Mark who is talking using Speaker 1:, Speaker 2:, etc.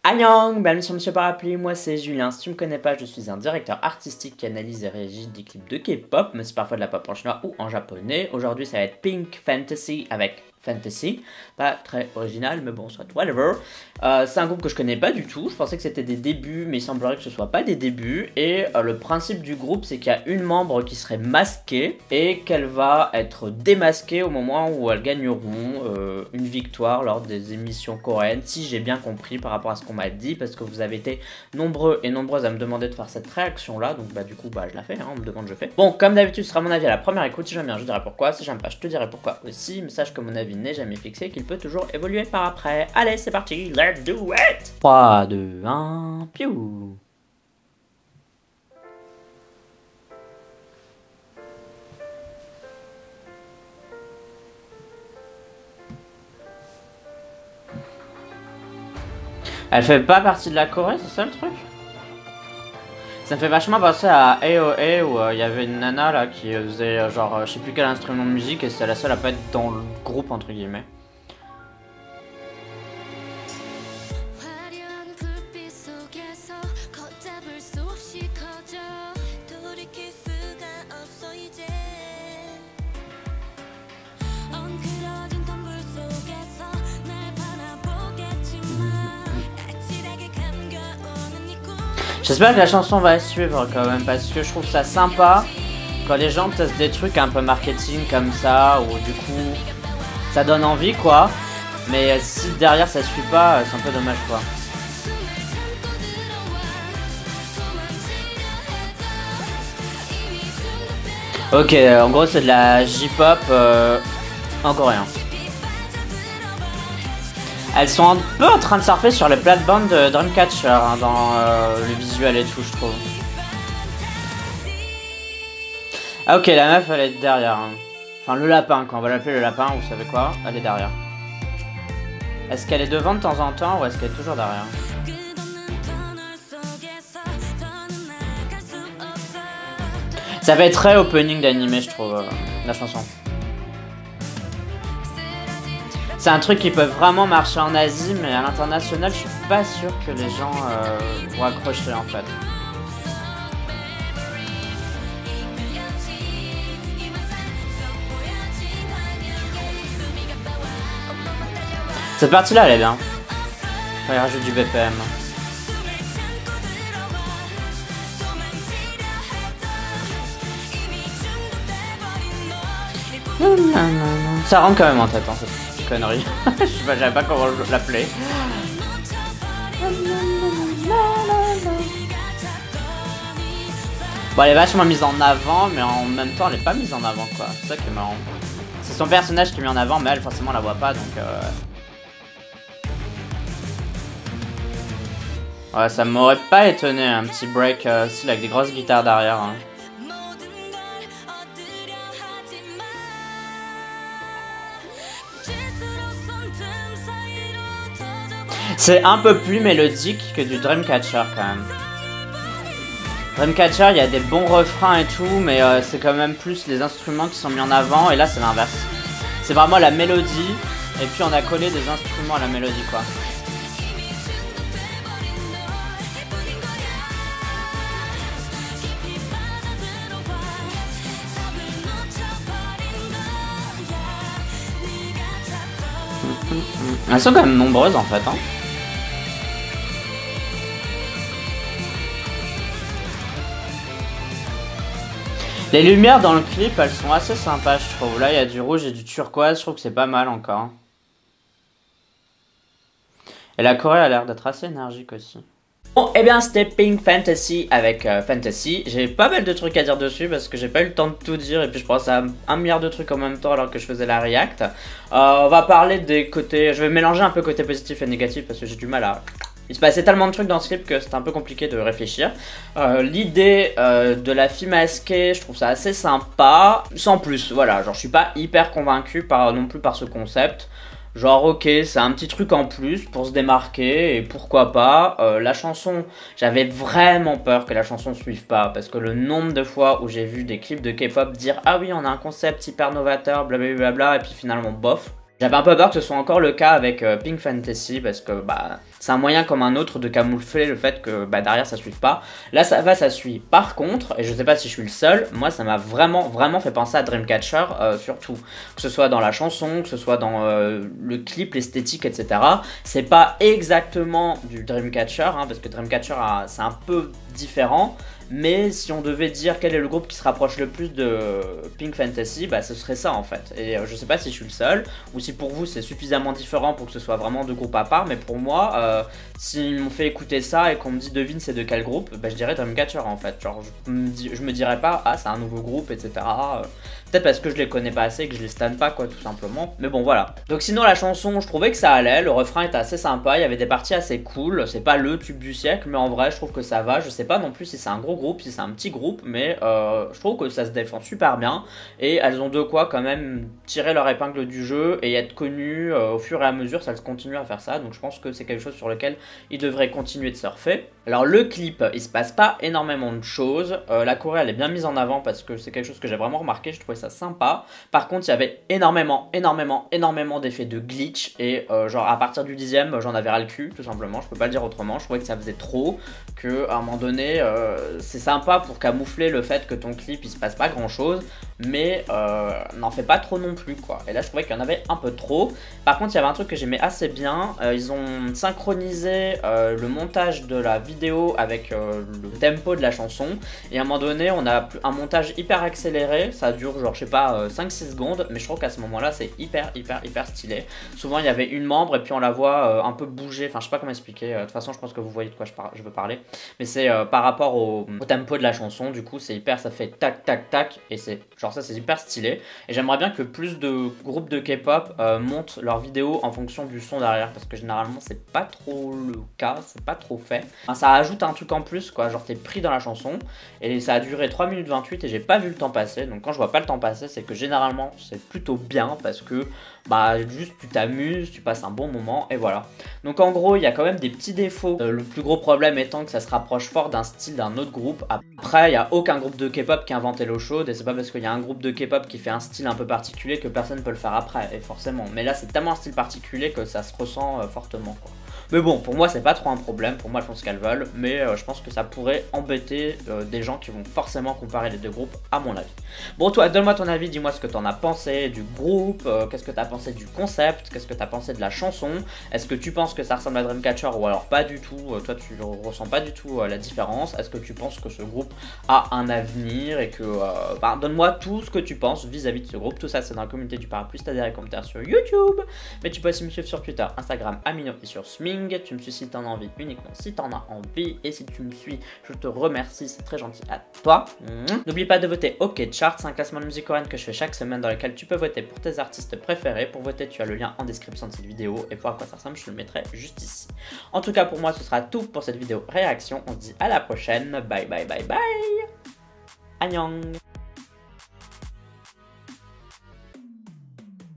Speaker 1: Annyeong, bienvenue sur Monsieur Parapluie, moi c'est Julien. Si tu me connais pas, je suis un directeur artistique qui analyse et réagit des clips de K-pop, mais c'est parfois de la pop en chinois ou en japonais. Aujourd'hui ça va être Pink Fantasy avec Fantasy, pas très original mais bon, soit whatever. C'est un groupe que je connais pas du tout, je pensais que c'était des débuts mais il semblerait que ce soit pas des débuts. Et le principe du groupe c'est qu'il y a une membre qui serait masquée et qu'elle va être démasquée au moment où elles gagneront une victoire lors des émissions coréennes, si j'ai bien compris par rapport à ce qu'on m'a dit, parce que vous avez été nombreux et nombreuses à me demander de faire cette réaction là, donc du coup je la fais, hein, on me demande je fais. Bon, comme d'habitude ce sera mon avis à la première écoute, si j'aime bien je dirai pourquoi, si j'aime pas je te dirai pourquoi aussi, mais sache que mon avis n'est jamais fixé, qu'il peut toujours évoluer par après. Allez c'est parti, let's do it. 3, 2, 1, piou. Elle fait pas partie de la Corée, c'est ça le truc? Ça me fait vachement penser à AOA où il y avait une nana là qui faisait genre je sais plus quel instrument de musique et c'est la seule à pas être dans le groupe entre guillemets. J'espère que la chanson va suivre quand même parce que je trouve ça sympa quand les gens testent des trucs un peu marketing comme ça ou du coup ça donne envie quoi, mais si derrière ça suit pas c'est un peu dommage quoi. Ok, en gros c'est de la J-pop en coréen. Elles sont un peu en train de surfer sur les plates-bandes de Dreamcatcher hein, dans le visuel et tout, je trouve. Ah ok, la meuf elle est derrière. Hein. Enfin le lapin, quand on va l'appeler le lapin, vous savez quoi, elle est derrière. Est-ce qu'elle est devant de temps en temps ou est-ce qu'elle est toujours derrière? Ça fait très opening d'anime je trouve, la chanson. C'est un truc qui peut vraiment marcher en Asie, mais à l'international, je suis pas sûr que les gens vont accrocher en fait. Cette partie-là, elle est bien. Il rajoute du BPM. Ça rentre quand même en tête, hein, cette connerie. Je savais pas comment l'appeler. Bon, elle est vachement mise en avant, mais en même temps, elle est pas mise en avant, quoi. C'est ça qui est marrant. C'est son personnage qui est mis en avant, mais elle, forcément, on la voit pas, donc... Ouais, ça m'aurait pas étonné, un petit break style avec des grosses guitares derrière. Hein. C'est un peu plus mélodique que du Dreamcatcher quand même. Dreamcatcher, il y a des bons refrains et tout, mais c'est quand même plus les instruments qui sont mis en avant, et là c'est l'inverse. C'est vraiment la mélodie, et puis on a collé des instruments à la mélodie quoi. Elles sont quand même nombreuses en fait. Hein. Les lumières dans le clip, elles sont assez sympas, je trouve. Là, il y a du rouge et du turquoise, je trouve que c'est pas mal encore. Et la Corée a l'air d'être assez énergique aussi. Bon, et bien c'était Pink Fantasy avec Fantasy. J'ai pas mal de trucs à dire dessus parce que j'ai pas eu le temps de tout dire et puis je pense à un milliard de trucs en même temps alors que je faisais la react. On va parler des côtés... Je vais mélanger un peu côté positif et négatif parce que j'ai du mal à... Il se passait tellement de trucs dans ce clip que c'est un peu compliqué de réfléchir. L'idée de la fille masquée, je trouve ça assez sympa. Sans plus, voilà, genre je suis pas hyper convaincu non plus par ce concept. Genre ok, c'est un petit truc en plus pour se démarquer et pourquoi pas. La chanson, j'avais vraiment peur que la chanson suive pas parce que le nombre de fois où j'ai vu des clips de K-pop dire ah oui on a un concept hyper novateur blablabla et puis finalement bof. J'avais un peu peur que ce soit encore le cas avec Pink Fantasy parce que bah C'est un moyen comme un autre de camoufler le fait que bah, derrière ça suive pas. Là ça va, ça suit. Par contre, et je sais pas si je suis le seul, moi ça m'a vraiment fait penser à Dreamcatcher, surtout. Que ce soit dans la chanson, que ce soit dans le clip, l'esthétique, etc. C'est pas exactement du Dreamcatcher, hein, parce que Dreamcatcher c'est un peu différent. Mais si on devait dire quel est le groupe qui se rapproche le plus de Pink Fantasy, bah ce serait ça en fait. Et je sais pas si je suis le seul, ou si pour vous c'est suffisamment différent pour que ce soit vraiment deux groupes à part, mais pour moi, s'ils m'ont fait écouter ça et qu'on me dit devine c'est de quel groupe, bah je dirais Dreamcatcher en fait. Genre je me dirais pas ah c'est un nouveau groupe, etc. Peut-être parce que je les connais pas assez et que je les stan pas quoi tout simplement. Mais bon voilà. Donc sinon la chanson je trouvais que ça allait, le refrain était assez sympa, il y avait des parties assez cool, c'est pas le tube du siècle mais en vrai je trouve que ça va. Je sais pas non plus si c'est un gros groupe, si c'est un petit groupe, mais je trouve que ça se défend super bien et elles ont de quoi quand même tirer leur épingle du jeu et être connues au fur et à mesure, ça se continue à faire ça, donc je pense que c'est quelque chose sur lequel ils devraient continuer de surfer. Alors le clip, il se passe pas énormément de choses, la choré elle est bien mise en avant parce que c'est quelque chose que j'ai vraiment remarqué, je trouvais ça sympa. Par contre il y avait énormément d'effets de glitch et genre à partir du 10ème j'en avais ras le cul tout simplement, je peux pas le dire autrement, je trouvais que ça faisait trop, que à un moment donné c'est sympa pour camoufler le fait que ton clip il se passe pas grand chose, mais n'en fais pas trop non plus quoi. Et là je trouvais qu'il y en avait un peu trop. Par contre il y avait un truc que j'aimais assez bien, ils ont synchronisé le montage de la vidéo avec le tempo de la chanson, et à un moment donné on a un montage hyper accéléré, ça dure genre je sais pas 5-6 secondes, mais je trouve qu'à ce moment là c'est hyper stylé. Souvent il y avait une membre et puis on la voit un peu bouger, enfin je sais pas comment expliquer, de toute façon je pense que vous voyez de quoi je veux parler, mais c'est par rapport au tempo de la chanson, du coup c'est hyper, ça fait tac tac tac, et c'est genre ça c'est hyper stylé, et j'aimerais bien que plus de groupes de K-pop montent leurs vidéos en fonction du son derrière, parce que généralement c'est pas trop le cas, c'est pas trop fait. Enfin, ça ajoute un truc en plus quoi, genre t'es pris dans la chanson, et ça a duré 3 minutes 28 et j'ai pas vu le temps passer, donc quand je vois pas le temps passer c'est que généralement c'est plutôt bien, parce que bah juste tu t'amuses, tu passes un bon moment et voilà. Donc en gros il y a quand même des petits défauts, le plus gros problème étant que ça se rapproche fort d'un style d'un autre groupe. Après il n'y a aucun groupe de K-pop qui a inventé l'eau chaude, et c'est pas parce qu'il y a un groupe de K-pop qui fait un style un peu particulier que personne peut le faire après, et forcément. Mais là c'est tellement un style particulier que ça se ressent fortement quoi. Mais bon, pour moi c'est pas trop un problème, pour moi elles font ce qu'elles veulent, mais je pense que ça pourrait embêter des gens qui vont forcément comparer les deux groupes à mon avis. Bon toi, donne-moi ton avis, dis-moi ce que t'en as pensé du groupe, qu'est-ce que t'as pensé du concept, qu'est-ce que t'as pensé de la chanson, est-ce que tu penses que ça ressemble à Dreamcatcher ou alors pas du tout, toi tu ressens pas du tout la différence, est-ce que tu penses que ce groupe a un avenir et que... bah, donne-moi tout ce que tu penses vis-à-vis de ce groupe, tout ça c'est dans la communauté du parapluie, t'as des commentaires sur YouTube, mais tu peux aussi me suivre sur Twitter, Instagram, Amino et sur Sming. Tu me suis si t'en as envie, uniquement si t'en as envie, et si tu me suis je te remercie, c'est très gentil à toi. N'oublie pas de voter OK Charts, un classement de musique coréenne que je fais chaque semaine dans lequel tu peux voter pour tes artistes préférés. Pour voter tu as le lien en description de cette vidéo, et pour à quoi ça ressemble je te le mettrai juste ici. En tout cas pour moi ce sera tout pour cette vidéo réaction, on se dit à la prochaine, bye bye bye bye, annyeong.